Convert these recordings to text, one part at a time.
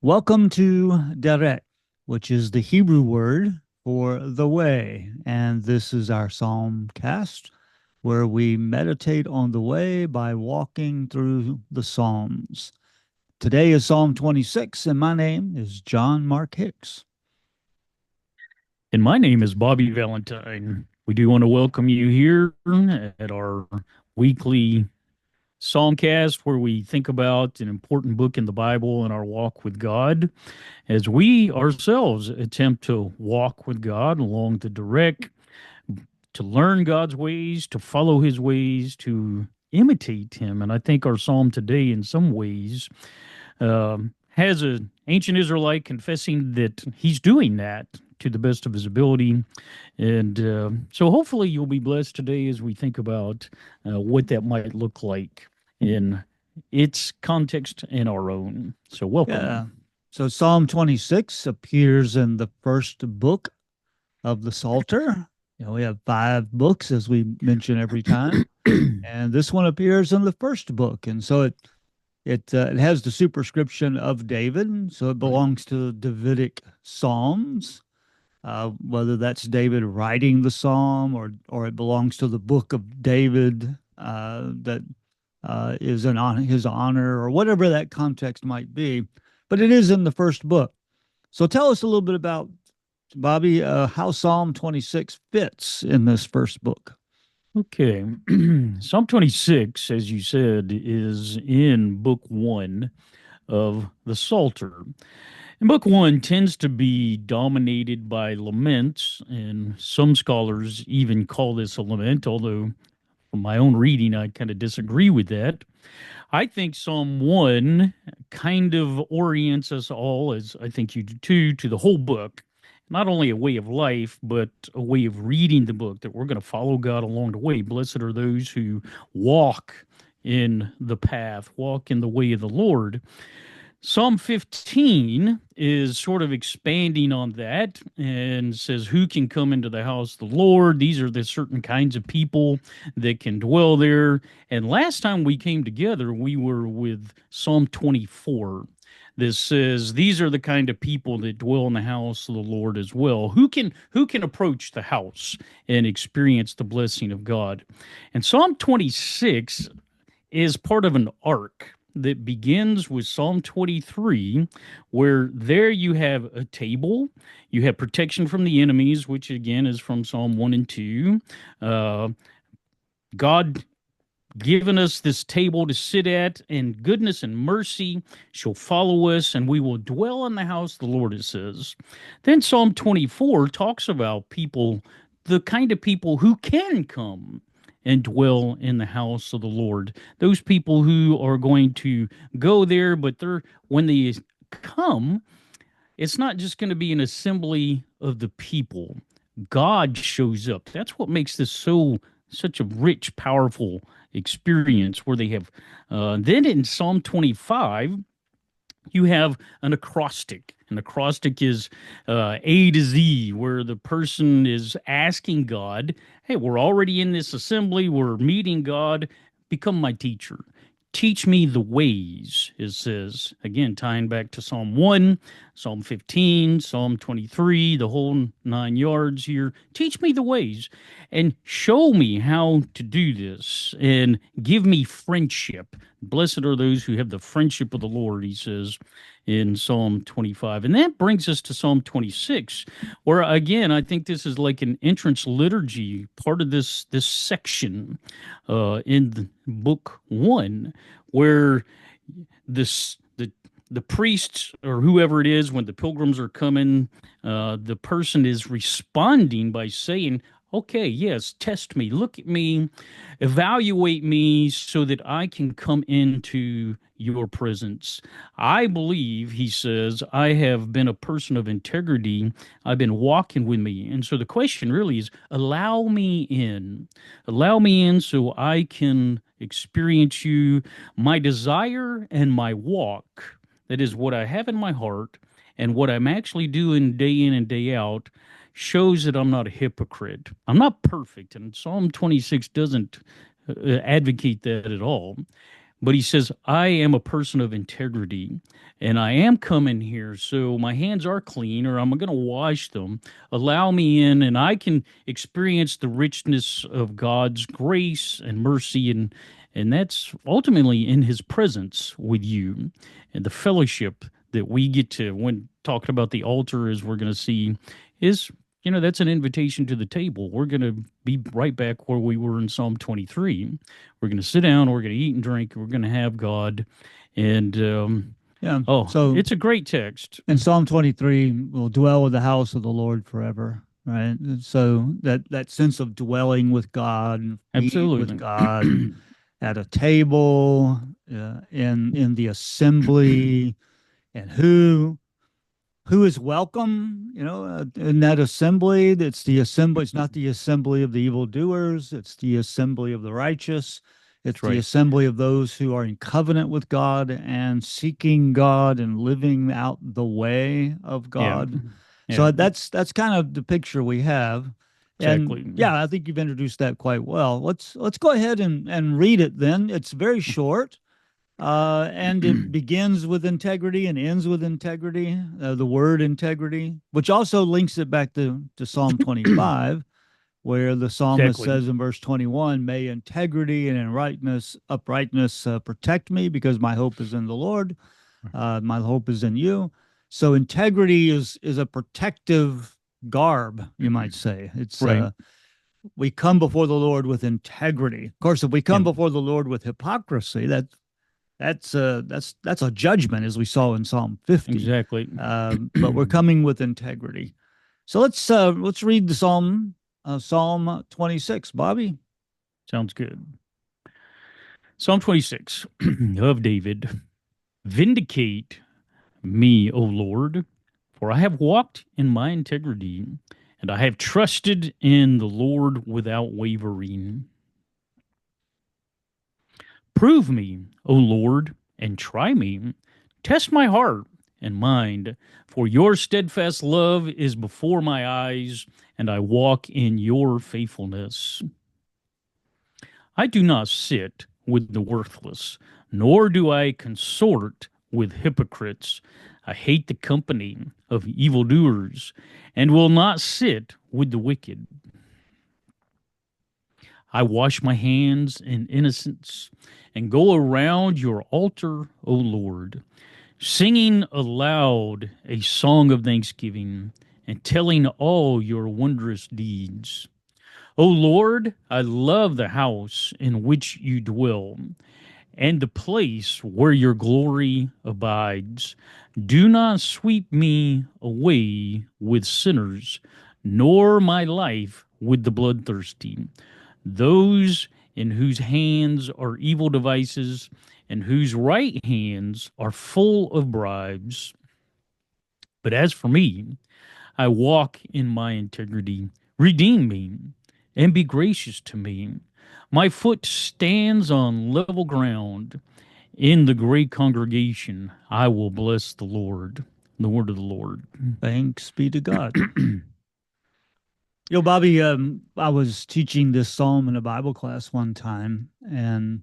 Welcome to Derek, which is the Hebrew word for the way. And this is our Psalm cast where we meditate on the way by walking through the Psalms. Today is Psalm 26, and my name is John Mark Hicks. And my name is Bobby Valentine. We do want to welcome you here at our weekly Psalmcast, where we think about an important book in the Bible and our walk with God, as we ourselves attempt to walk with God along the direct, to learn God's ways, to follow his ways, to imitate him. And I think our psalm today, in some ways, has an ancient Israelite confessing that he's doing that to the best of his ability. And so hopefully you'll be blessed today as we think about what that might look like in its context and our own. So Yeah. welcome. So Psalm 26 appears in the first book of the Psalter. We have five books, as we mention every time. And this one appears in the first book. And so it has the superscription of David, so it belongs to Davidic Psalms. Whether that's David writing the psalm or it belongs to the book of David that is in on his honor or whatever that context might be. But it is in the first book. So tell us a little bit about Bobby how Psalm 26 fits in this first book. Okay. Psalm 26, as you said, is in book one of the Psalter. And book one tends to be dominated by laments, and some scholars even call this a lament, although from my own reading, I kind of disagree with that. I think Psalm 1 kind of orients us all, as I think you do too, to the whole book. Not only a way of life, but a way of reading the book, that we're going to follow God along the way. Blessed are those who walk in the path, walk in the way of the Lord. Psalm 15 is sort of expanding on that and says, who can come into the house of the Lord? These are the certain kinds of people that can dwell there. And last time we came together, we were with Psalm 24. This says, these are the kind of people that dwell in the house of the Lord as well. Who can approach the house and experience the blessing of God? And Psalm 26 is part of an arc that begins with Psalm 23, where there you have a table, you have protection from the enemies, which again is from Psalm 1 and 2. Uh, God given us this table to sit at, and goodness and mercy shall follow us, and we will dwell in the house of the Lord, it says. Then Psalm 24 talks about people, the kind of people who can come and dwell in the house of the Lord. Those people who are going to go there, but when they come, it's not just going to be an assembly of the people. God shows up. That's what makes this such a rich, powerful experience where they have. Then in Psalm 25, you have an acrostic. An acrostic is A to Z, where the person is asking God, hey, we're already in this assembly, we're meeting God, become my teacher. Teach me the ways, it says. Again, tying back to Psalm 1, Psalm 15, Psalm 23, the whole 9 yards here. Teach me the ways and show me how to do this and give me friendship. Blessed are those who have the friendship of the Lord, he says in Psalm 25. And that brings us to Psalm 26, where again, I think this is like an entrance liturgy, part of this section in book one, where this the priests or whoever it is, when the pilgrims are coming, the person is responding by saying, okay, yes, test me, look at me, evaluate me so that I can come into your presence. I believe, he says, I have been a person of integrity. I've been walking with me. And so the question really is, allow me in. Allow me in so I can experience you, my desire and my walk. That is what I have in my heart and what I'm actually doing day in and day out shows that I'm not a hypocrite. I'm not perfect, and Psalm 26 doesn't advocate that at all. But he says, I am a person of integrity and I am coming here. So my hands are clean or I'm going to wash them. Allow me in and I can experience the richness of God's grace and mercy. And that's ultimately in his presence with you and the fellowship that we get to, when talking about the altar, as we're going to see, is, that's an invitation to the table. We're going to be right back where we were in Psalm 23. We're going to sit down, we're going to eat and drink, we're going to have God. And Yeah. oh, So it's a great text. in Psalm 23, we'll dwell in the house of the Lord forever, right? And so that sense of dwelling with God, eating with Absolutely. God at a table, in the assembly, and who is welcome, in that assembly. It's the assembly. It's not the assembly of the evildoers. It's the assembly of the righteous. It's That's the right. assembly of those who are in covenant with God and seeking God and living out the way of Yeah. God. Yeah. So that's kind of the picture we have. And Exactly. yeah, I think you've introduced that quite well. Let's go ahead and read it then. It's very short. And it begins with integrity and ends with integrity, the word integrity, which also links it back to Psalm 25, where the psalmist Exactly. says in verse 21, may integrity and uprightness protect me because my hope is in the Lord. My hope is in you. So integrity is a protective garb, you might say. It's Right. we come before the Lord with integrity. Of course, if we Yeah. come before the Lord with hypocrisy, that's a judgment, as we saw in Psalm 50. Exactly. But we're coming with integrity. So let's read the Psalm 26, Bobby. Sounds good. Psalm 26 of David. Vindicate me, O Lord, for I have walked in my integrity, and I have trusted in the Lord without wavering. Prove me, O Lord, and try me. Test my heart and mind, for your steadfast love is before my eyes, and I walk in your faithfulness. I do not sit with the worthless, nor do I consort with hypocrites. I hate the company of evildoers, and will not sit with the wicked. I wash my hands in innocence and go around your altar, O Lord, singing aloud a song of thanksgiving and telling all your wondrous deeds. O Lord, I love the house in which you dwell and the place where your glory abides. Do not sweep me away with sinners, nor my life with the bloodthirsty, those in whose hands are evil devices, and whose right hands are full of bribes. But as for me, I walk in my integrity. Redeem me and be gracious to me. My foot stands on level ground. In the great congregation, I will bless the Lord. The word of the Lord. Thanks be to God. Bobby, I was teaching this psalm in a Bible class one time, and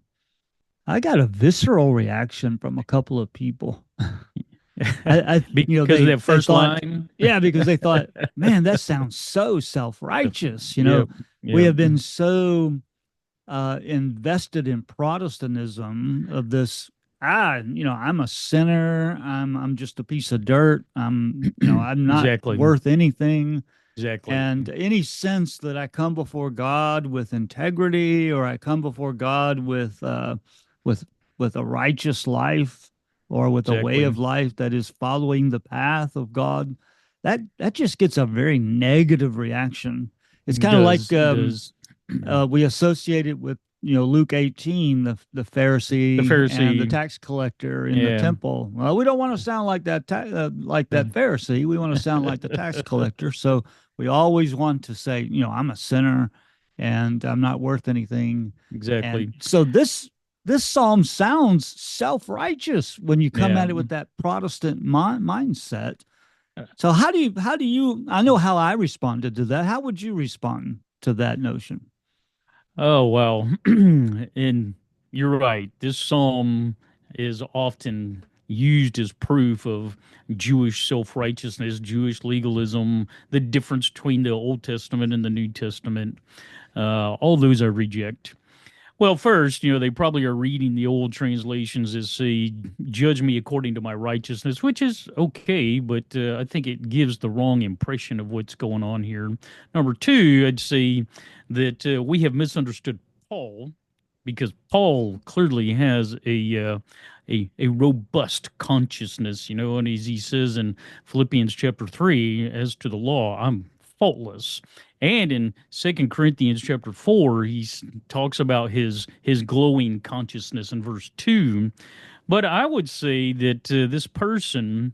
I got a visceral reaction from a couple of people. Because of that They first thought, line. yeah, because they thought, man, that sounds so self-righteous. Yep. We Yep. have been so invested in Protestantism of this. I'm a sinner. I'm just a piece of dirt. I'm not Exactly. worth anything. Exactly. And any sense that I come before God with integrity, or I come before God with with a righteous life, or with a way Exactly. of life that is following the path of God, that just gets a very negative reaction. It's kind of like It does. we associate it with Luke 18, the The Pharisee and the Pharisee. tax collector in the Yeah. temple. Well, we don't want to sound like like that Pharisee. We want to sound like the tax collector. So we always want to say, I'm a sinner and I'm not worth anything. And Exactly. so this psalm sounds self-righteous when you come Yeah. at it with that Protestant mindset. So how do you I know how I responded to that. How would you respond to that notion? Oh, well. And You're right. This psalm is often used as proof of Jewish self righteousness, Jewish legalism, the difference between the Old Testament and the New Testament. All those I reject. Well, first, they probably are reading the old translations as say, judge me according to my righteousness, which is okay, but I think it gives the wrong impression of what's going on here. Number two, I'd say that we have misunderstood Paul because Paul clearly has a robust consciousness, and as he says in Philippians chapter 3, as to the law, I'm faultless. And in Second Corinthians chapter 4, he talks about his glowing consciousness in verse 2. But I would say that this person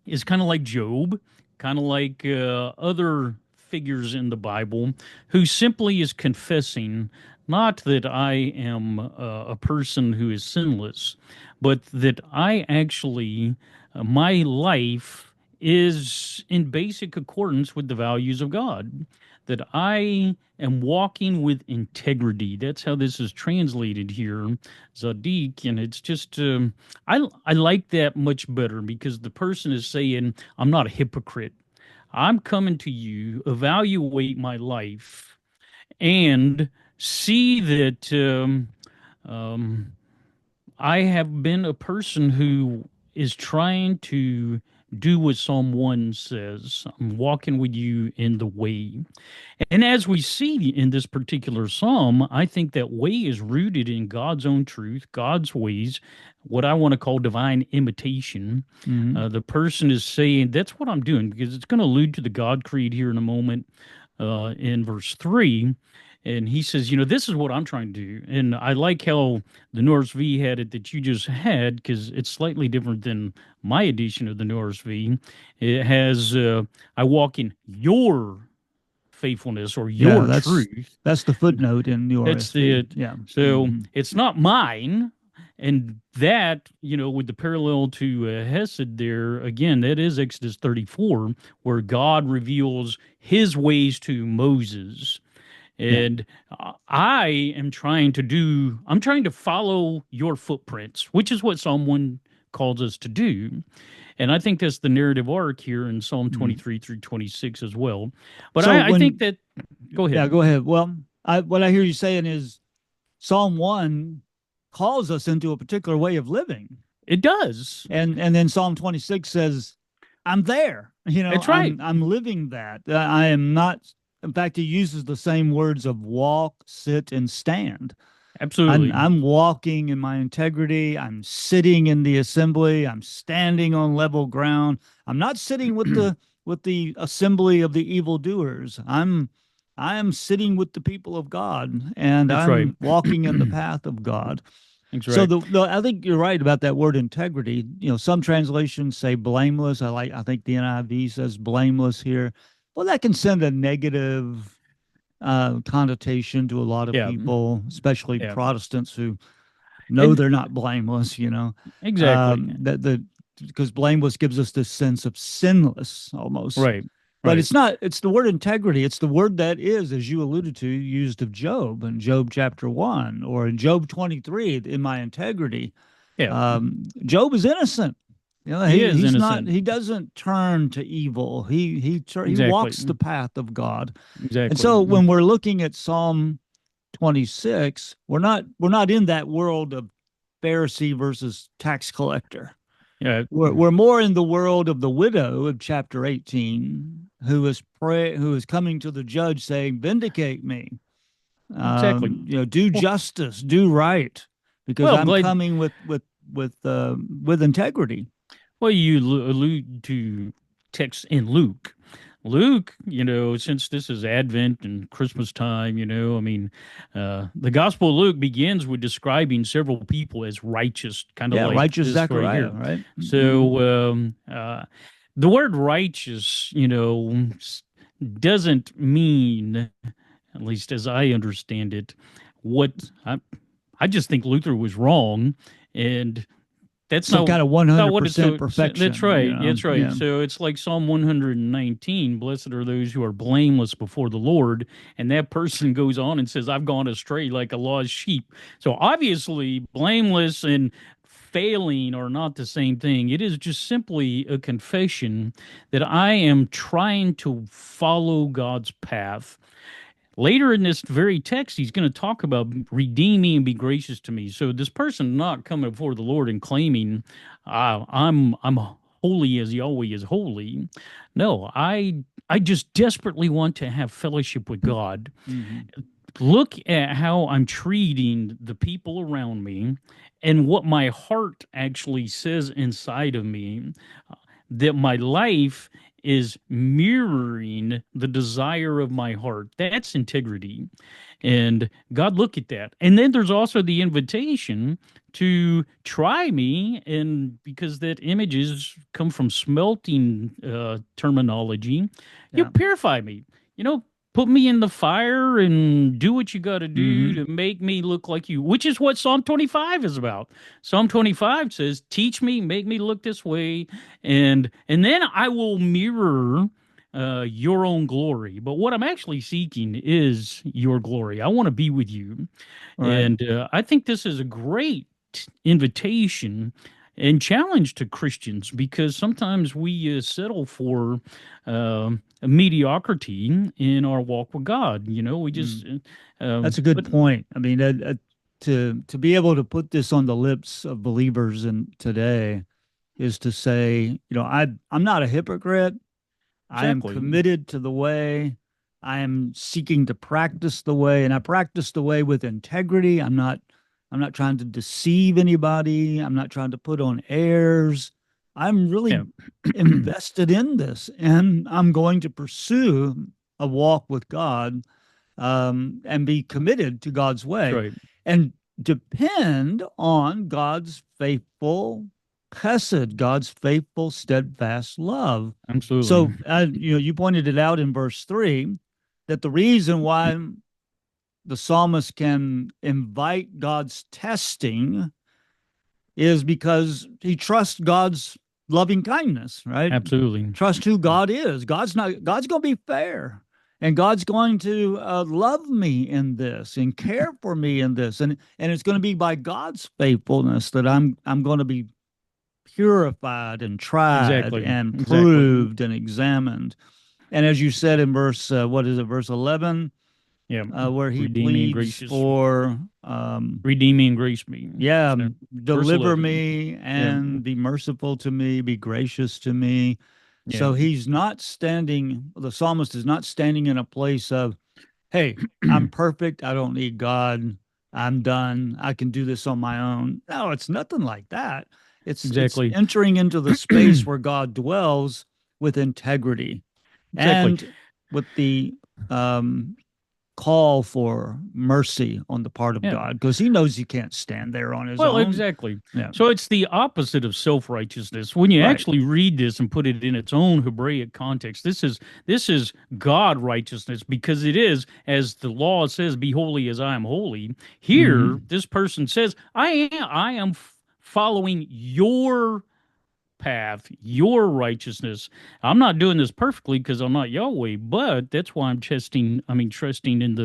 is kind of like Job, kind of like other figures in the Bible, who simply is confessing not that I am a person who is sinless, but that I actually, my life is in basic accordance with the values of God, that I am walking with integrity. That's how this is translated here, Zadik, and it's just I like that much better because the person is saying, I'm not a hypocrite. I'm coming to you, evaluate my life, and see that um, I have been a person who is trying to do what Psalm 1 says. I'm walking with you in the way. And as we see in this particular psalm, I think that way is rooted in God's own truth, God's ways, what I want to call divine imitation. Hmm. The person is saying, that's what I'm doing, because it's going to allude to the God creed here in a moment in verse 3. And he says, this is what I'm trying to do. And I like how the Norse V had it that you just had, because it's slightly different than my edition of the Norse V. It has, I walk in your faithfulness or Yeah, your truth. that's the footnote in the That's RSV. the Yeah. so Hmm. it's not mine, and that with the parallel to Hesed there again, that is Exodus 34, where God reveals His ways to Moses, Yeah. and I'm trying to follow your footprints, which is what Psalm 1 calls us to do. And I think that's the narrative arc here in Psalm Mm. 23 through 26 as well. But So I think when, that, go yeah, ahead. go ahead. Well, what I hear you saying is Psalm 1 calls us into a particular way of living. It does. And then Psalm 26 says, I'm there. It's right. I'm living that. I am not. In fact, he uses the same words of walk, sit, and stand. Absolutely. I'm walking in my integrity. I'm sitting in the assembly. I'm standing on level ground. I'm not sitting with the assembly of the evildoers. I am sitting with the people of God, and That's right. I'm walking in the path of God. That's So right. I think you're right about that word integrity. Some translations say blameless. I think the NIV says blameless here. Well, that can send a negative connotation to a lot of Yeah. people, especially Yeah. Protestants who know And they're not blameless. exactly. That the because blameless gives us this sense of sinless almost. Right. But Right. it's not, it's the word integrity. It's the word that is, as you alluded to, used of Job in Job chapter 1 or in Job 23, in my integrity. Yeah. Job is innocent. He is He's not, innocent. he doesn't turn to evil. He Exactly. walks the path of God. And Exactly. so when we're looking at Psalm 26, we're not in that world of Pharisee versus tax collector. Yeah. We're more in the world of the widow of chapter 18, who is coming to the judge saying, "Vindicate me, Exactly. do Well, justice, do right, because well, I'm I'm glad. coming with integrity." Well, you allude to text in Luke. Luke, since this is Advent and Christmas time, I mean, the Gospel of Luke begins with describing several people as righteous, kind of Yeah, like righteous this right Zechariah, here. right? Mm-hmm. So, the word righteous, doesn't mean, at least as I understand it, what I just think Luther was wrong. And That's some kind of not what it's 100% so, that's perfection, right. That's right. Yeah. So it's like Psalm 119, blessed are those who are blameless before the Lord. And that person goes on and says, I've gone astray like a lost sheep. So obviously, blameless and failing are not the same thing. It is just simply a confession that I am trying to follow God's path. Later in this very text, he's going to talk about redeem me and be gracious to me. So this person not coming before the Lord and claiming, I'm holy as Yahweh is holy. No, I just desperately want to have fellowship with God. Hmm. Look at how I'm treating the people around me and what my heart actually says inside of me, that my life is mirroring the desire of my heart. That's integrity. And God, look at that. And then there's also the invitation to try me. And because that images come from smelting terminology, you Yeah. purify me. You know, put me in the fire and do what you got to do Hmm. to make me look like you, which is what Psalm 25 is about. Psalm 25 says, teach me, make me look this way, and then I will mirror your own glory. But what I'm actually seeking is your glory. I want to be with you. Right. And I think this is a great invitation and challenge to Christians because sometimes we settle for a mediocrity in our walk with God. You know, we just, Mm. That's a good but point. I mean, to be able to put this on the lips of believers in today is to say, I'm not a hypocrite. I am exactly, committed to the way. I am seeking to practice the way, and I practice the way with integrity. I'm not trying to deceive anybody. I'm not trying to put on airs. I'm yeah, really invested in this, and I'm going to pursue a walk with God, and be committed to God's that's way right. and depend on God's faithful chesed, God's faithful, steadfast love. Absolutely. So, you pointed it out in verse 3 that the reason why the psalmist can invite God's testing is because he trusts God's loving kindness, right? Absolutely. Trust who God is. God's going to be fair. And God's going to love me in this and care for me in this, and it's going to be by God's faithfulness that I'm going to be purified and tried Exactly. and Exactly. proved and examined. And as you said in verse, what is it, verse 11, Yeah. where he Redeem me and pleads gracious. for, Redeem me and grace me. yeah, So, verse deliver 11. me Yeah. and be merciful to me, be gracious to me. Yeah. So he's not standing, the psalmist is not standing in a place of, hey, I'm perfect. I don't need God. I'm done. I can do this on my own. No, it's nothing like that. It's Exactly. entering into the space where God dwells with integrity Exactly. and with the um, call for mercy on the part of Yeah. God because he knows he can't stand there on his Well, own. exactly. Yeah, So it's the opposite of self-righteousness. When you right. actually read this and put it in its own Hebraic context, this is God righteousness because it is, as the law says, be holy as I am holy. Here, Hmm. this person says, I am following your path, your righteousness. I'm not doing this perfectly because I'm not Yahweh, but that's why I'm trusting in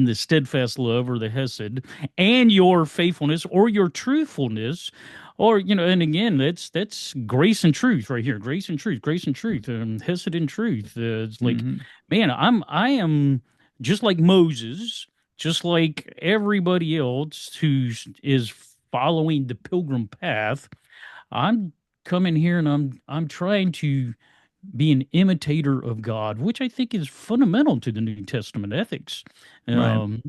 the steadfast love or the hesed and your faithfulness or your truthfulness. Or, and again, that's grace and truth right here. Grace and truth, hesed and truth. It's like, Hmm. man, I am just like Moses, just like everybody else who is following the pilgrim path. I'm coming here and I'm trying to be an imitator of God, which I think is fundamental to the New Testament ethics. Right.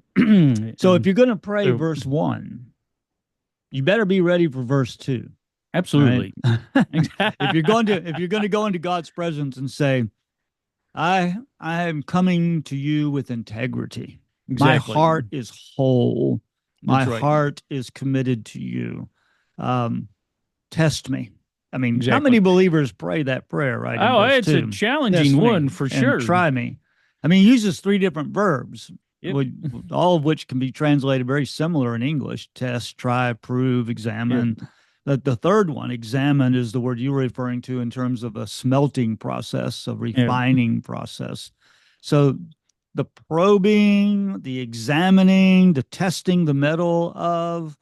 So if And you're going to pray so, verse 1, you better be ready for verse 2. Right. absolutely, If you're going to go into God's presence and say, I am coming to you with integrity. My exactly. heart is whole. My That's right. heart is committed to you. Um, Test me. I mean, how Exactly. many believers pray that prayer, right, in Oh, verse it's a 2? challenging Test me one for and sure. try me. I mean, he uses three different verbs, Yep. all of which can be translated very similar in English: test, try, prove, Yep. examine. The third one, examine, is the word you were referring to in terms of a smelting process, a Yeah. refining process. So the probing, the examining, the testing the metal of,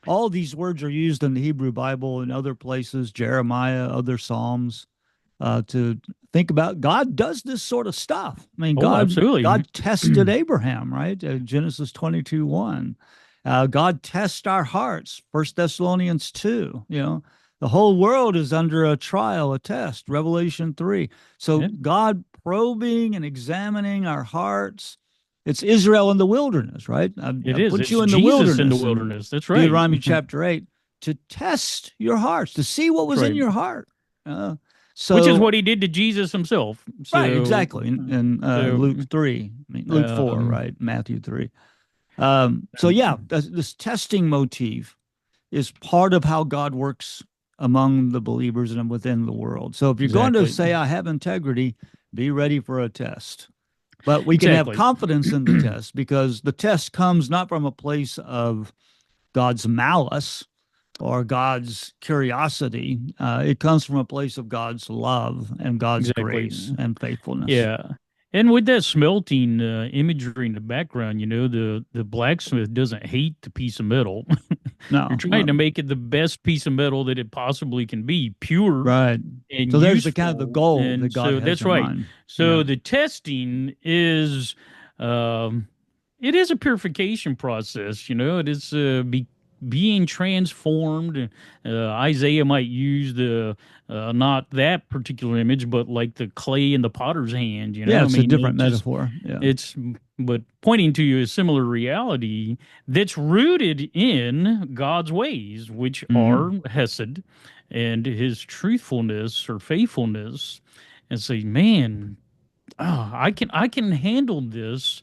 all these words are used in the Hebrew Bible and other places, Jeremiah, other Psalms, to think about God does this sort of stuff. I mean, Oh, absolutely. God tested Abraham, right? Genesis 22:1. God tests our hearts, First Thessalonians 2. The whole world is under a trial, a test, Revelation 3. So Yeah, God probing and examining our hearts. It's Israel in the wilderness, right? it I is. put It's you in the Jesus in the wilderness in wilderness. That's right. Deuteronomy chapter 8 to test your hearts, to see what That's was in right. your heart. Uh, Which is so what he did to Jesus himself. Right, So, exactly. In so, Luke 3, I mean, Luke 4, um, right? Matthew 3. So, yeah, this testing motif is part of how God works among the believers and within the world. So, if you're going to exactly. say, I have integrity, be ready for a test. But we can have Exactly. confidence in the test because the test comes not from a place of God's malice or God's curiosity. It comes from a place of God's love and God's Exactly. grace and faithfulness. Yeah. And with that smelting imagery in the background, the blacksmith doesn't hate the piece of metal. You're No, trying to make it the best piece of metal that it possibly can be, pure right. and So there's the kind of the useful. goal that And God so has that's in right. mind. So Yeah. the testing is, um, it is a purification process. It is being transformed. Isaiah might use the not that particular image, but like the clay in the potter's hand. Yeah, I it's a mean, different metaphor. Yeah. it's but pointing to a similar reality that's rooted in God's ways, which are Hmm. Hesed and his truthfulness or faithfulness, and say, man, I can handle this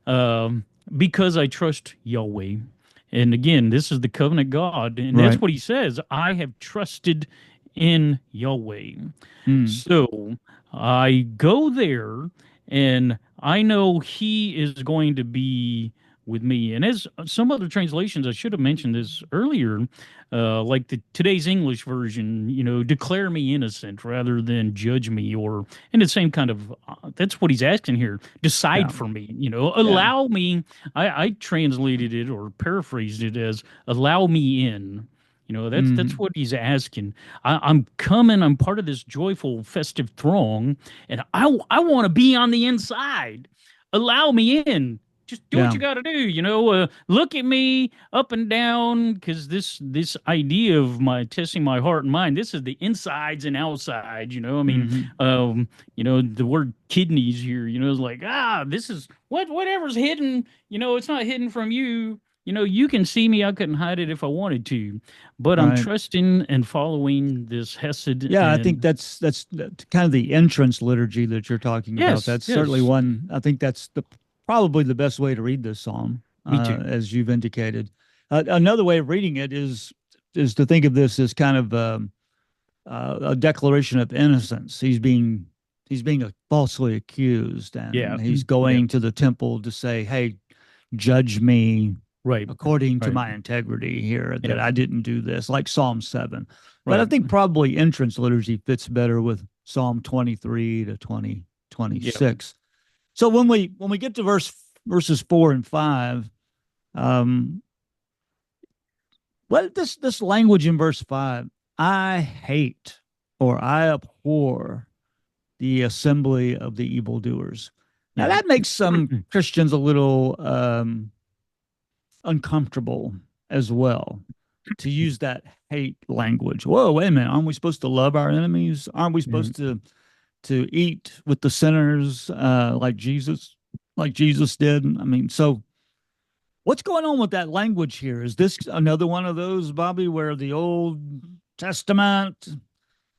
um, because I trust Yahweh. And again, this is the covenant God, and that's Right. what he says. I have trusted in Yahweh. Mm. So I go there and I know he is going to be with me. And as some other translations, I should have mentioned this earlier, like the today's English version, declare me innocent rather than judge me, or in the same kind of that's what he's asking here. Yeah. Decide for me, Yeah. allow me. I translated it or paraphrased it as allow me in. That's Hmm. what he's asking. I'm coming. I'm part of this joyful, festive throng, and I want to be on the inside. Allow me in. Just do what Yeah. you got to do. Look at me up and down, because this idea of my testing my heart and mind. This is the insides and outside. I mean, Hmm. the word kidneys here. Is like this is whatever's hidden. It's not hidden from you. You can see me. I couldn't hide it if I wanted to, but I'm Right. trusting and following this Hesed. Yeah, I think And that's kind of the entrance liturgy that you're talking about. yes, That's certainly yes, one. I think that's the probably the best way to read this psalm, me too. as you've indicated. Another way of reading it is to think of this as kind of a declaration of innocence. He's being falsely accused, Yeah, and he's yeah, going to the temple to say, "Hey, judge me right, according to right, my integrity here, yeah, that I didn't do this," like Psalm 7. But I right, think probably entrance liturgy fits better with Psalm 23 to yeah. 26. So when we get to verses 4 and 5, um, what this language in verse 5, I hate or I abhor the assembly of the evildoers. Now Yeah. that makes some Christians a little uncomfortable as well, to use that hate language. Whoa, wait a minute! Aren't we supposed to love our enemies? Aren't we Yeah. supposed to eat with the sinners, like Jesus did? I mean, so what's going on with that language here? Is this another one of those, Bobby, where the Old Testament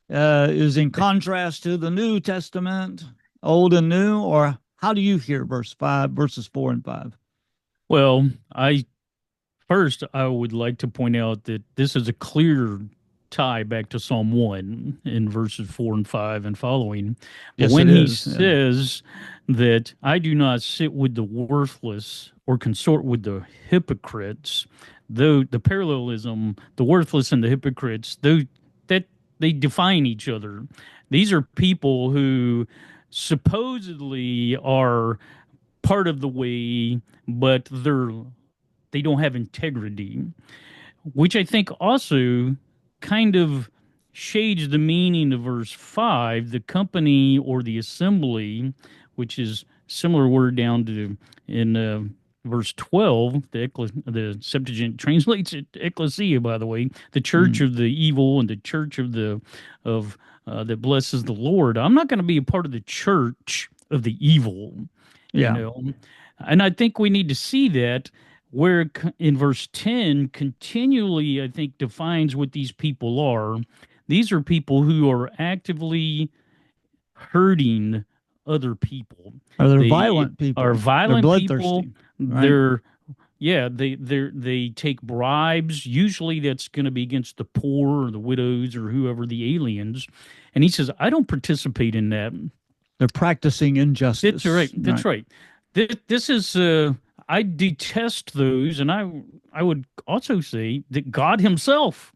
is in contrast to the New Testament, old and new, or how do you hear verses 4 and 5? Well, I would like to point out that this is a clear tie back to Psalm 1 in verses 4 and 5 and following. But Yes, it when he is. Yeah. says that I do not sit with the worthless or consort with the hypocrites, though the parallelism, the worthless and the hypocrites, though that they define each other. These are people who supposedly are part of the way, but they don't have integrity, which I think also kind of shades the meaning of verse 5, the company or the assembly, which is similar word down to in verse 12. The Septuagint translates it ecclesia, by the way, the church Mm. of the evil and the church of the of that blesses the Lord. I'm not going to be a part of the church of the evil, you Yeah. know. And I think we need to see that where in verse 10 continually, I think, defines what these people are. These are people who are actively hurting other people. Or they're They violent are people. They're violent people. bloodthirsty, right? They're yeah, they take bribes. Usually that's going to be against the poor or the widows or whoever, the aliens. And he says, I don't participate in that. They're practicing That's right. injustice, That's right? right. This is I detest those, and I would also say that God Himself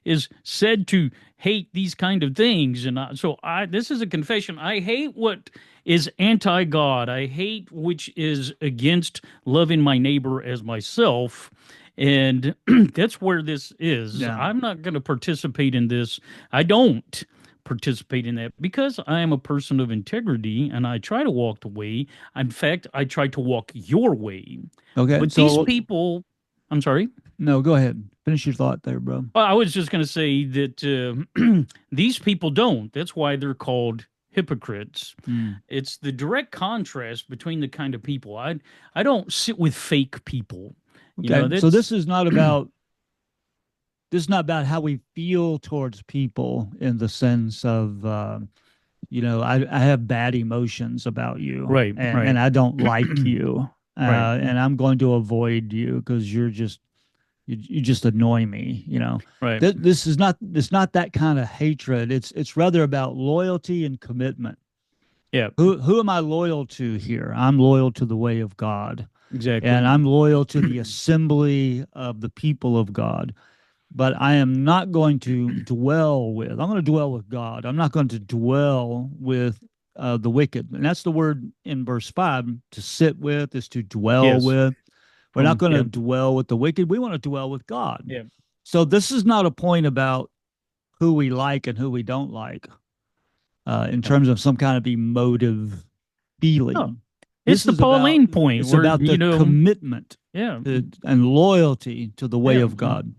is said to hate these kind of things, and so I this is a confession. I hate what is anti-God. I hate which is against loving my neighbor as myself. And that's where this is. Yeah. I'm not going to participate in this. I don't participate in that because I am a person of integrity and I try to walk the way. In fact, I try to walk your way. Okay. But these So people, I'm sorry. no, go ahead. Finish your thought there, bro. Well, I was just going to say that these people don't. That's why they're called hypocrites. Mm. It's the direct contrast between the kind of people. I don't sit with fake people. You Okay. know, So that's this is not about how we feel towards people in the sense of I have bad emotions about you right, and right, I don't like you right, and I'm going to avoid you because you just annoy me. right. This is not that kind of hatred. It's rather about loyalty and commitment. Yeah, Who am I loyal to here? I'm loyal to the way of God, and exactly. I'm loyal to the assembly of the people of God. But I am not going to dwell with. I'm going to dwell with God. I'm not going to dwell with the wicked. And that's the word in verse 5. To sit with is to dwell Yes. with. We're not going to Yeah, dwell with the wicked. We want to dwell with God. yeah. So this is not a point about who we like and who we don't like in Yeah. terms of some kind of emotive No, feeling. it's This the is about Pauline point it's where, about the commitment yeah, and loyalty to the way yeah, of God.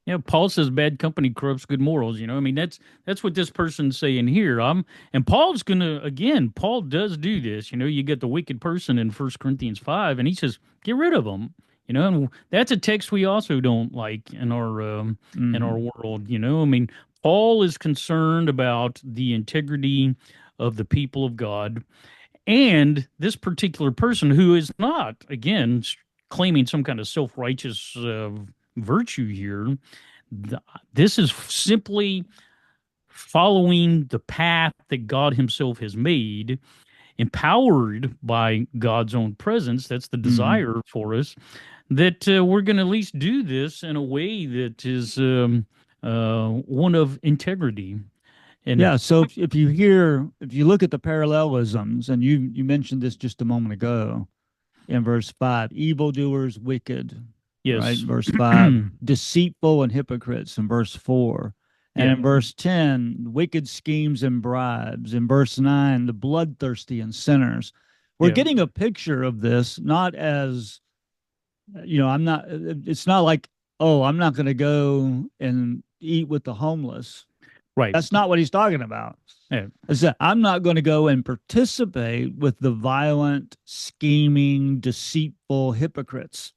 yeah. Paul says bad company corrupts good morals. I mean, that's what this person's saying here. And Paul's gonna again. Paul does do this. You get the wicked person in 1 Corinthians 5, and he says get rid of them. And that's a text we also don't like in our Hmm. world. I mean, Paul is concerned about the integrity of the people of God. And this particular person who is not, again, claiming some kind of self righteous virtue here, th- this is simply following the path that God Himself has made, empowered by God's own presence. That's the Hmm. desire for us, that we're going to at least do this in a way that is one of integrity. And Yeah. So if you look at the parallelisms, and you mentioned this just a moment ago in verse 5, evildoers, wicked, right? yes, Verse 5, deceitful and hypocrites in verse 4. And yeah, in verse 10, wicked schemes and bribes. In verse 9, the bloodthirsty and sinners. We're yeah, getting a picture of this, not as, it's not like, oh, I'm not going to go and eat with the homeless. right, That's not what he's talking about. yeah, I said, I'm not going to go and participate with the violent, scheming, deceitful hypocrites.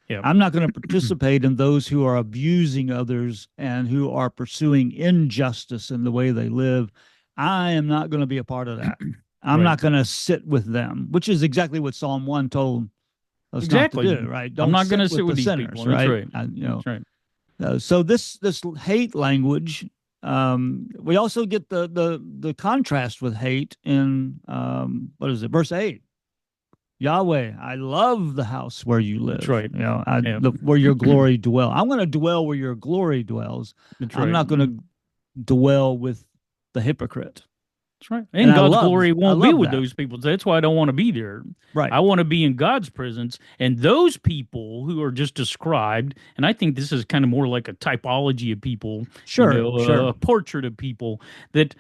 yeah. I'm not going to participate in those who are abusing others and who are pursuing injustice in the way they live. I am not going to be a part of that. I'm Right. not going to sit with them, which is exactly what Psalm 1 told us not to Exactly. do, right? I'm Don't not going sit to with sit the with these people. sinners, That's right? right. That's right. So this hate language, we also get the contrast with hate in what is it, verse 8. Yahweh, I love the house where you That's live. right. Yeah. Where your glory dwell. I'm going to dwell where your glory dwells. That's I'm right. not going to dwell with the hypocrite. That's right. And And God's glory I won't be love with that. those people. That's why I don't want to be there. Right. I want to be in God's presence. And those people who are just described, and I think this is kind of more like a typology of people, Sure, sure. a portrait of people that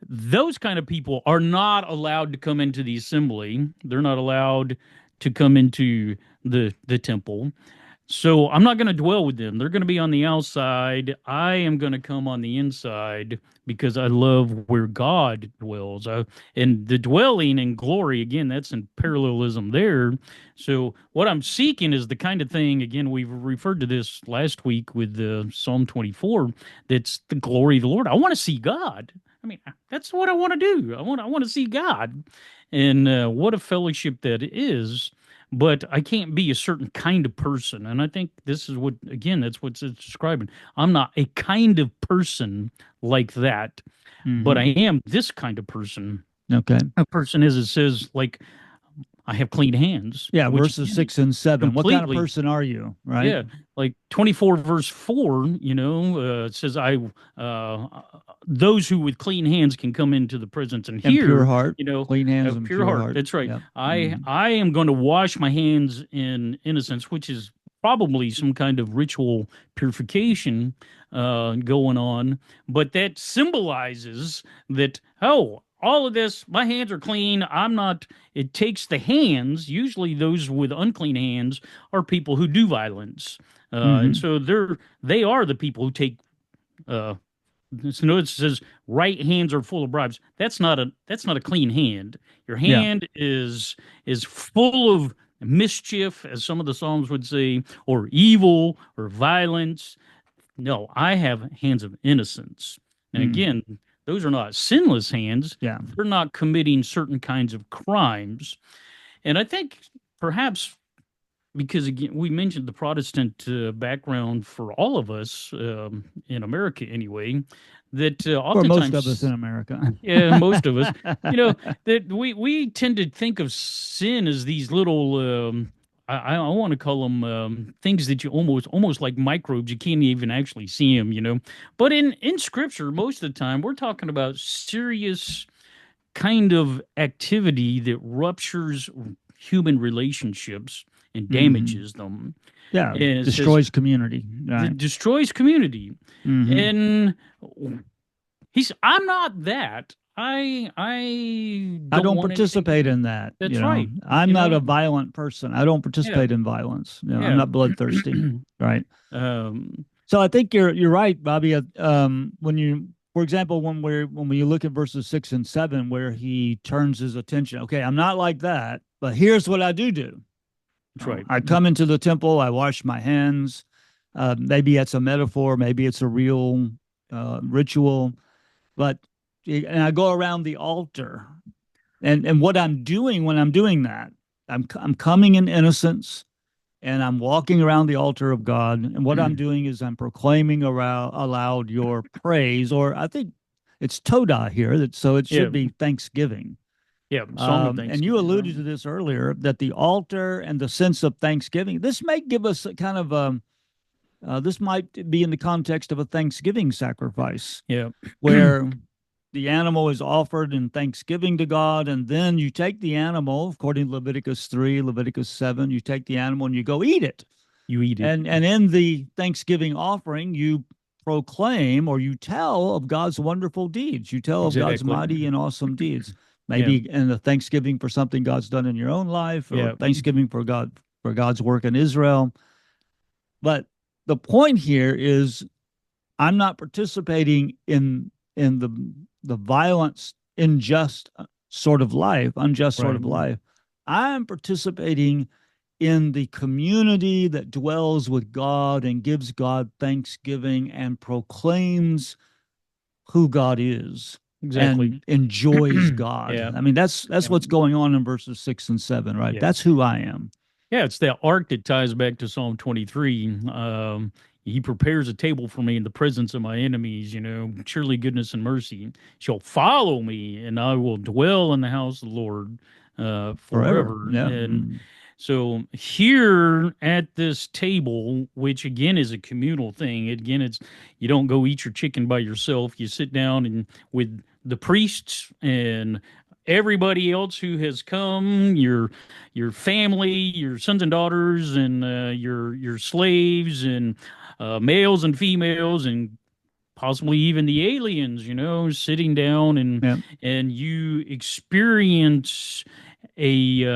those kind of people are not allowed to come into the assembly. They're not allowed to come into the temple. So I'm not going to dwell with them. They're going to be on the outside. I am going to come on the inside because I love where God dwells. And the dwelling and glory, again, that's in parallelism there. So what I'm seeking is the kind of thing, again, we've referred to this last week with Psalm 24, that's the glory of the Lord. I want to see God. I mean, that's what I want to do. I want to see God. And what a fellowship that is, but I can't be a certain kind of person. And I think this is what, again, that's what it's describing. I'm not a kind of person like that, but I Hmm. am this kind of person. Okay. A person is, it says, like, I have clean hands, Yeah, which verses again, 6 and 7. What kind of completely, person are you? Right. yeah, like 24 verse 4, it says, those who with clean hands can come into the presence. And And pure here, heart, clean hands and pure pure heart. heart. That's right. Yep. I, Hmm. I am going to wash my hands in innocence, which is probably some kind of ritual purification, going on. But that symbolizes that, oh, all of this, my hands are clean. I'm not, it takes the hands, usually those with unclean hands are people who do violence. And Hmm. so they are the people who take, uh, so notice it says right hands are full of bribes. That's not a clean hand. Your Yeah. hand is full of mischief, as some of the Psalms would say, or evil or violence. No, I have hands of innocence. And Mm. again, those are not sinless hands. Yeah. They're not committing certain kinds of crimes. And I think perhaps because again, we mentioned the Protestant background for all of us, in America anyway, that For most of us in oftentimes, America. yeah, most of us, you know, that we tend to think of sin as these little. I want to call them things that you almost like microbes. You can't even actually see them. But in Scripture, most of the time, we're talking about serious kind of activity that ruptures human relationships and Hmm. damages them. Yeah. And it says Destroys community. Right. that destroys community. Hmm. And I'm not that. I I don't don't want anything to participate do. in that. That's right. I'm You not a know? violent person. I don't Yeah. participate in violence. I'm Yeah. not bloodthirsty. Right. um, So I think you're right, Bobby. For example, when we look at verses 6 and 7, where he turns his attention, okay, I'm not like that, but here's what I do. that's right. I come into the temple, I wash my hands. Maybe it's a metaphor, maybe it's a real ritual, but and I go around the altar, and what I'm doing when I'm doing that, I'm coming in innocence and I'm walking around the altar of God. And what I'm doing is I'm proclaiming around, aloud your praise, or I think it's Todah here, so it Yeah. should be thanksgiving. Yeah. Song of And you Thanksgiving, right? alluded to this earlier that the altar and the sense of thanksgiving, this may give us a kind of this might be in the context of a Thanksgiving sacrifice Yeah. where the animal is offered in thanksgiving to God, and then you take the animal, according to Leviticus 3, Leviticus 7, you take the animal and you go eat it. You eat it. And in the Thanksgiving offering, you proclaim or you tell of God's wonderful deeds. You tell of God's Exactly. mighty and awesome deeds. Yeah. Maybe in the Thanksgiving for something God's done in your own life, or Yeah. Thanksgiving for God's work in Israel. But the point here is I'm not participating in the violence, unjust sort Right. of life. I'm participating in the community that dwells with God and gives God thanksgiving and proclaims who God is Exactly. and enjoys God. Yeah. I mean, that's Yeah. what's going on in verses 6 and 7, right? Yeah. That's who I am. Yeah, it's that arc that ties back to Psalm 23. He prepares a table for me in the presence of my enemies. Surely goodness and mercy shall follow me, and I will dwell in the house of the Lord Forever. forever. Yeah. And so here at this table, which again is a communal thing, again, it's you don't go eat your chicken by yourself. You sit down and with the priests and everybody else who has come, your family, your sons and daughters, and your slaves and males and females and possibly even the aliens, sitting down Yeah. and you experience a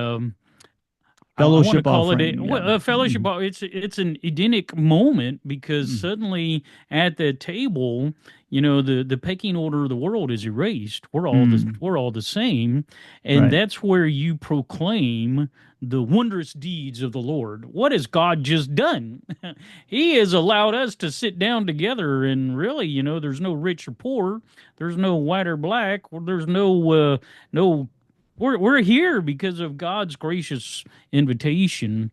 I want to Fellowship call it offering. Yeah. a fellowship. It's an Edenic moment because Mm. suddenly at the table, the pecking order of the world is erased. Mm. We're all the same, and Right. that's where you proclaim the wondrous deeds of the Lord. What has God just done? He has allowed us to sit down together, and really, there's no rich or poor, there's no white or black, there's no. We're here because of God's gracious invitation.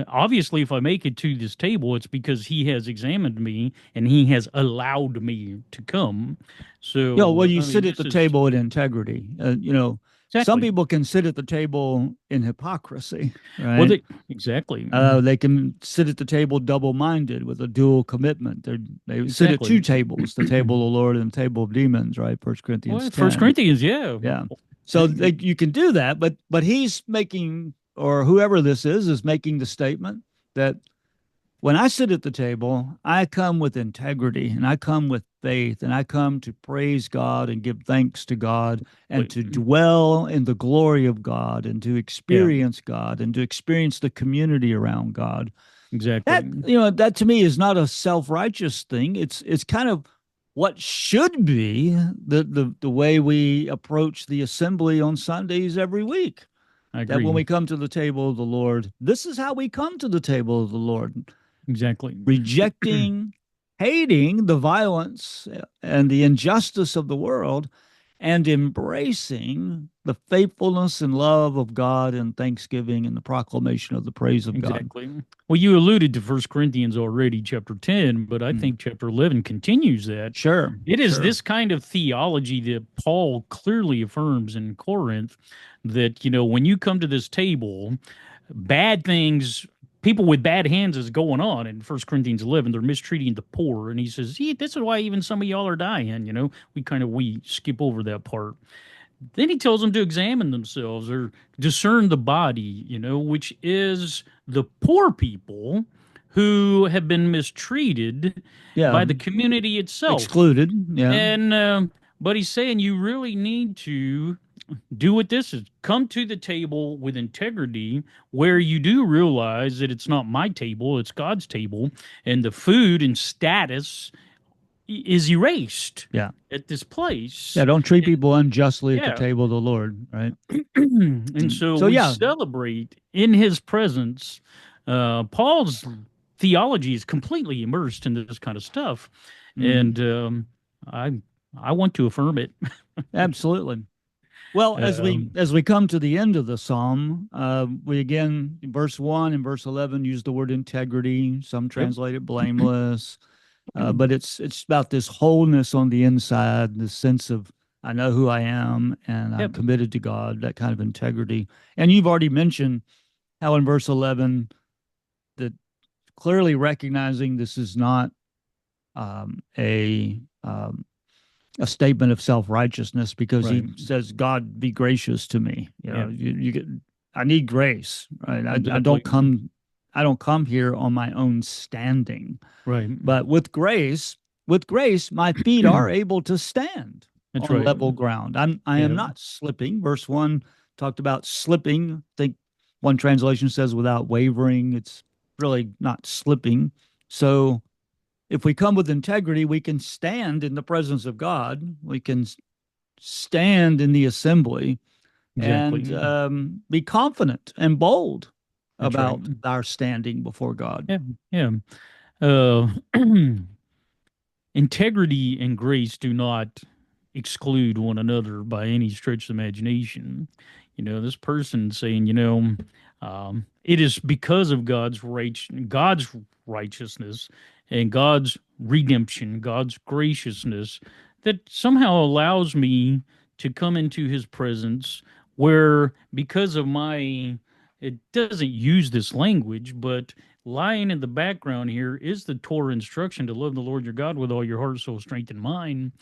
Obviously, if I make it to this table, it's because He has examined me and He has allowed me to come. Yeah, well, So, you I mean, sit at this the is table in integrity. Some exactly. people can sit at the table in hypocrisy, Well, right? exactly, They can sit at the table double-minded with a dual commitment. They sit at exactly. two tables: the table of the Lord and the table of demons, right? First Well, Corinthians First 10. Corinthians, yeah. Yeah. So you can do that, but he's making, or whoever this is making the statement that when I sit at the table, I come with integrity and I come with faith and I come to praise God and give thanks to God and to dwell in the glory of God and to Yeah, experience God and to experience the community around God. exactly, That to me is not a self-righteous thing. It's kind of what should be the way we approach the assembly on Sundays every week. I That when agree. we come to the table of the Lord, this is how we come to the table of the Lord, Exactly. rejecting, hating the violence and the injustice of the world, and embracing the faithfulness and love of God and thanksgiving and the proclamation of the praise of God. Exactly. Well, you alluded to First Corinthians already, chapter 10, but I Mm. think chapter 11 continues that. Sure, It is sure. this kind of theology that Paul clearly affirms in Corinth that, when you come to this table, bad things, people with bad hands is going on in First Corinthians 11. They're mistreating the poor. And he says, see, this is why even some of y'all are dying. We skip over that part. Then he tells them to examine themselves or discern the body, which is the poor people who have been mistreated Yeah, by the community itself. excluded. Yeah, And but he's saying you really need to do what this is. Come to the table with integrity, where you do realize that it's not my table, it's God's table, and the food and status is erased yeah, at this yeah. place. Don't treat people unjustly at the Yeah. table of the Lord, right? And so So we yeah. celebrate in his presence. Paul's theology is completely immersed in this kind of stuff, Mhm. and I I want to affirm it. Absolutely. Well, Um, as we come to the end of the psalm, we again in verse 1 and verse 11 use the word integrity. Some yep, translate it blameless, but it's about this wholeness on the inside, this sense of I know who I am and I'm yep, committed to God. That kind of integrity. And you've already mentioned how in verse 11 that clearly recognizing this is not um, a um, a statement of self righteousness because right, he says, "God be gracious to me." yeah, You get. I need grace, right? exactly, I don't come here on my own standing, right. but with grace, my feet are able to stand That's on right. level ground. I am Yeah, not slipping. Verse 1 talked about slipping. I think one translation says without wavering. It's really not slipping. So if we come with integrity, we can stand in the presence of God. We can stand in the assembly and exactly. be confident and bold That's right. about our standing before God. Yeah, yeah. Uh, integrity and grace do not exclude one another by any stretch of the imagination. This person saying, it is because of God's righteousness and God's redemption, God's graciousness that somehow allows me to come into his presence where because of my, it doesn't use this language, but lying in the background here is the Torah instruction to love the Lord your God with all your heart, soul, strength, and mind.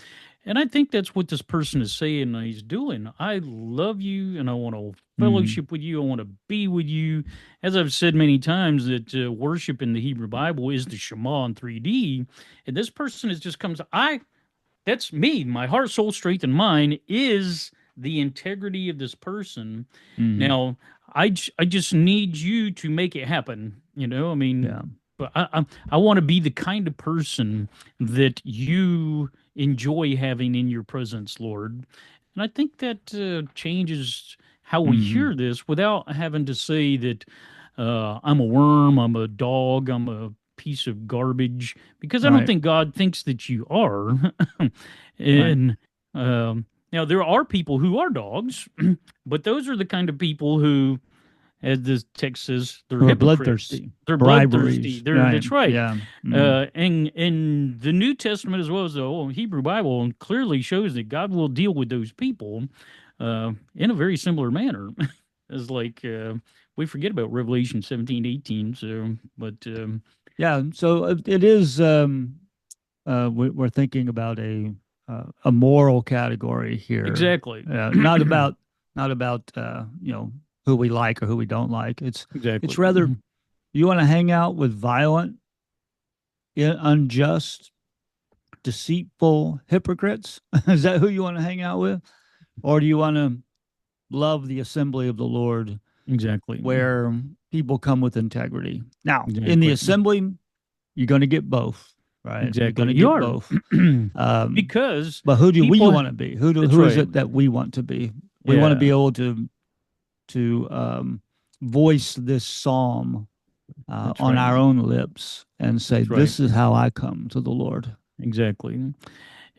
And I think that's what this person is saying he's doing. I love you and I want to Mm, fellowship with you. I want to be with you. As I've said many times, that worship in the Hebrew Bible is the Shema in 3D. And this person has just comes, that's me. My heart, soul, strength, and mind is the integrity of this person. mm, Now, I just need you to make it happen. I mean, yeah. but I want to be the kind of person that you enjoy having in your presence, Lord. And I think that changes how we Mm, hear this without having to say that I'm a worm, I'm a dog, I'm a piece of garbage, because I don't right. think God thinks that you are. Right. And now there are people who are dogs, but those are the kind of people who, as the text says, they're Who are hypocrites. bloodthirsty, They're bloodthirsty. briberies. Right. That's right. Yeah. Mm, And in the New Testament as well as the Old Hebrew Bible clearly shows that God will deal with those people in a very similar manner. As like we forget about Revelation 17:18. So, but yeah. So it is. We're thinking about a moral category here. exactly, Not about who we like or who we don't like. It's exactly, rather you want to hang out with violent, unjust, deceitful hypocrites. Is that who you want to hang out with, or do you want to love the assembly of the Lord, exactly, where people come with integrity? Now, in the exactly, assembly, you're going to get both, right? You're going exactly. to You get are both. Um, because but who do we people. want to be? Who do That's who is right. it that we want to be? We want to be Yeah, able to voice this psalm that's on right. our own lips and say, That's right. "This is how I come to the Lord." Exactly.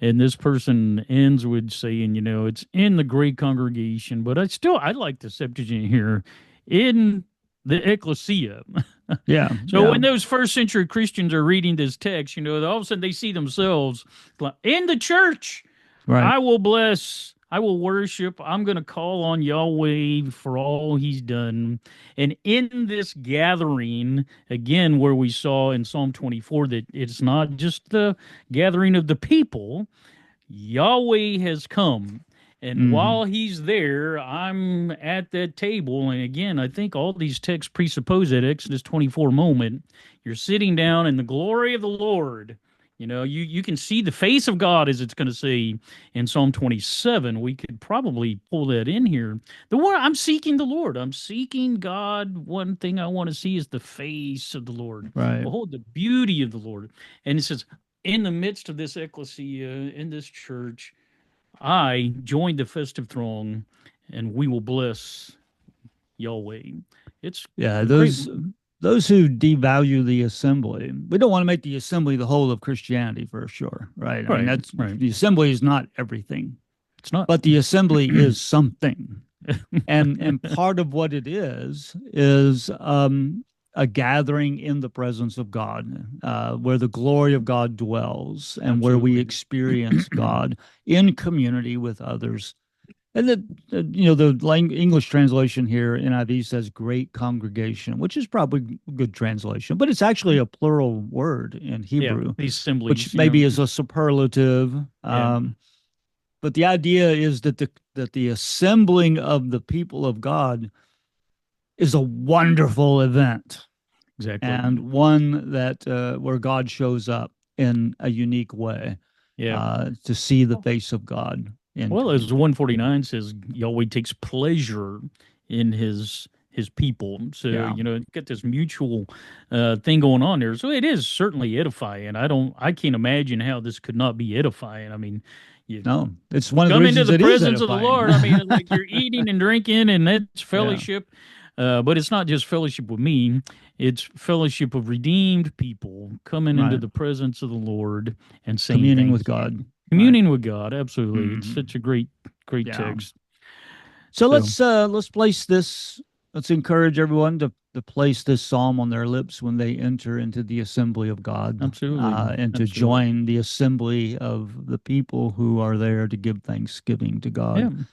And this person ends with saying, it's in the great congregation, but I like the Septuagint here, in the ecclesia. Yeah, So yeah, when those first century Christians are reading this text, all of a sudden they see themselves like, in the church. right. I will bless, I will worship. I'm going to call on Yahweh for all he's done. And in this gathering, again, where we saw in Psalm 24 that it's not just the gathering of the people, Yahweh has come. And Hmm. while he's there, I'm at that table. And again, I think all these texts presuppose that Exodus 24 moment. You're sitting down in the glory of the Lord. You can see the face of God, as it's going to say in Psalm 27. We could probably pull that in here. The word I'm seeking the Lord. I'm seeking God. One thing I want to see is the face of the Lord. Right. Behold the beauty of the Lord. And it says, in the midst of this ecclesia, in this church, I joined the festive throng, and we will bless Yahweh. It's Yeah, a great, those who devalue the assembly, we don't want to make the assembly the whole of Christianity for sure, right? I mean, right, that's right. the assembly is not everything, It's not. but the assembly is something. And part of what it is a gathering in the presence of God, where the glory of God dwells, and where we Absolutely. experience God in community with others. And the English translation here, NIV, says great congregation, which is probably a good translation, but it's actually a plural word in Yeah, Hebrew, these which assemblies. Yeah, maybe is a superlative. yeah, But the idea is that the assembling of the people of God is a wonderful event, exactly. and one that where God shows up in a unique way, Yeah. to see the face of God in Well, as people. 149 says, Yahweh takes pleasure in his people. So, Yeah. get this mutual thing going on there. So it is certainly edifying. I can't imagine how this could not be edifying. I mean, you No, it's one of the come into reasons the it is presence of the edifying. Lord. I mean, it's like you're eating and drinking, and that's Yeah. fellowship. But it's not just fellowship with me, it's fellowship of redeemed people coming into Right. the presence of the Lord and saying Communing thank with you. God. Right. Communing with God, absolutely. It's Hmm. such a great, great Yeah. text. So So, let's place this. Let's encourage everyone to place this psalm on their lips when they enter into the assembly of God, absolutely, and to absolutely. join the assembly of the people who are there to give thanksgiving to Yeah, God.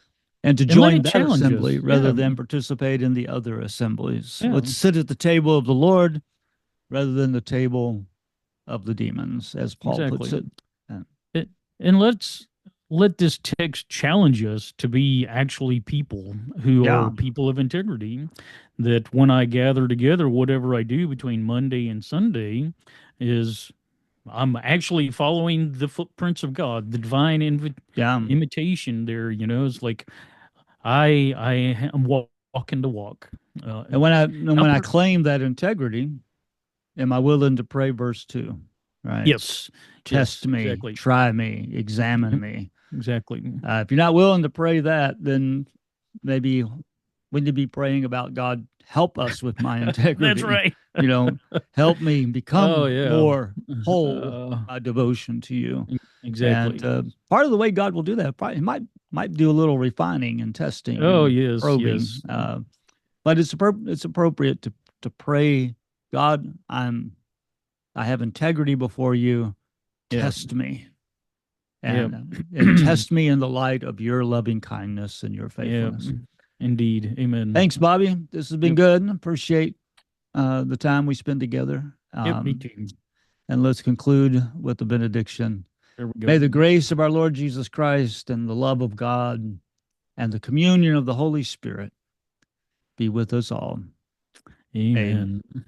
and to And let join it that challenge assembly us. rather Yeah. than participate in the other assemblies. Yeah. Let's sit at the table of the Lord rather than the table of the demons, as Paul puts Exactly. it. And It, and let this text challenge us to be actually people who yeah, are people of integrity. That when I gather together, whatever I do between Monday and Sunday is I'm actually following the footprints of God, the divine yeah. imitation there, it's like I am walking the walk. And when Not I per- claim that integrity, am I willing to pray verse 2? Right? yes, Test yes, me, exactly. try me, examine me. Exactly. If you're not willing to pray that, then maybe we need to be praying about God, help us with my That's integrity. right. Help me Oh become yeah. more whole Uh, my devotion to you. And exactly. part of the way God will do that, probably, he might do a little refining and testing Oh and yes, probing. yes. But it's appropriate to pray, God, I have integrity before you. Yeah. Test me Yeah. and test me in the light of your loving kindness and your Yeah. faithfulness. Indeed. Amen. Thanks, Bobby. This has been Yep. good. Appreciate the time we spend together. Yep. Me too. And let's conclude with the benediction. There we May go. the grace of our Lord Jesus Christ and the love of God and the communion of the Holy Spirit be with us all. Amen. Amen.